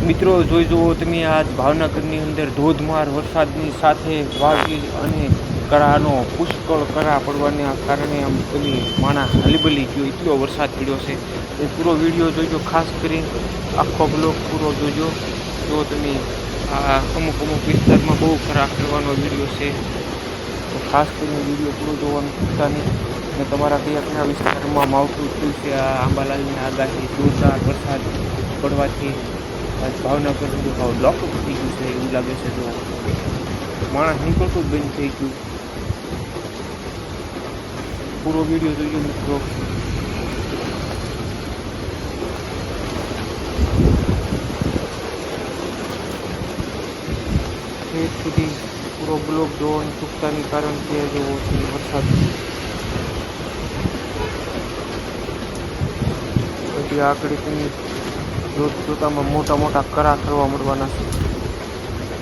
મિત્રો જોઈ જુઓ તમે, આજ ભાવનગરની અંદર ધોધમાર વરસાદની સાથે વાદળી અને કરાનો પુષ્કળ કરા પડવાના કારણે આમ તમે માણા હલીબલી ગયો, એટલો વરસાદ પડ્યો છે. એ પૂરો વિડીયો જોઈજો, ખાસ કરીને આખો બ્લોગ પૂરો જોજો. જો તમે આ અમુક વિસ્તારમાં બહુ કરા પડવાનો વિડીયો છે, તો ખાસ કરીને વિડીયો પૂરો જોવાનું ચૂકતા નહીં. અને તમારા કયા વિસ્તારમાં માવઠું થયું છે, આ આંબાલાલની આગાહી જોરદાર વરસાદ પડવાથી ભાવનગર ભાવ લોક થઈ ગયું છે એવું લાગે છે. જો માણસ નીકળતું જ બંધ થઈ ગયું. પૂરો વિડીયો જોઈજો મિત્રો. સુધી પૂરો બ્લોક જોવાની ચૂકતાની કારણ કે જો વરસાદ પછી આગળ તેની જોતામાં મોટા કરા કરવા મળવાના છે.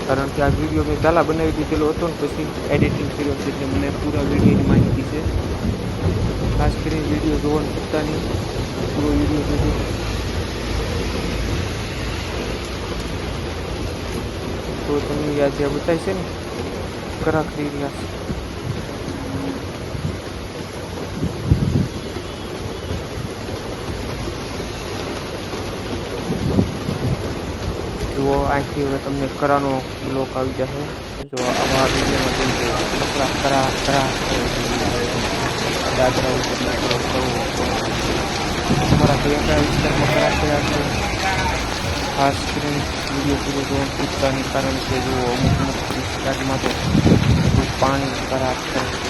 કારણ કે આ વિડીયો મેં પહેલાં બનાવી દીધેલો હતો ને પછી એડિટિંગ કર્યો છે, એટલે મને પૂરા વિડીયોની માહિતી છે. ખાસ કરીને વિડીયો જોવાનું ચૂકતા નહીં, પૂરો વિડીયો જોજો. તો તમને યાદ જે બતાવી છે ને કરા કરી રહ્યા છે. જુઓ, અહીંથી હવે તમને કરાનો બ્લોક આવી જશે. જો આવા વિડીયોમાં જોઈ જાય કરા દાદરા ઉપર તમારા કયા વિસ્તારમાં કરા થયા છે. ખાસ કરીને વિડીયો પૂરો જોવાનું ચૂકતાની કારણ કે જો અમુક વિસ્તારમાં તો પાણી કરા થાય છે.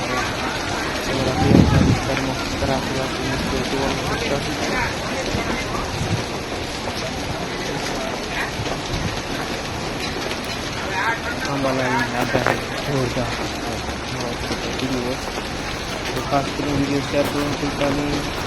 તમારા કયા વિસ્તારમાં કરા થયા છે વિડીયો જોવાનું ચૂકતા. આંબાલાલની આગાહી જોરદાર વિડીયો, ખાસ કરીને વિડીયો શેર કરવાનું ચૂકતા નહીં.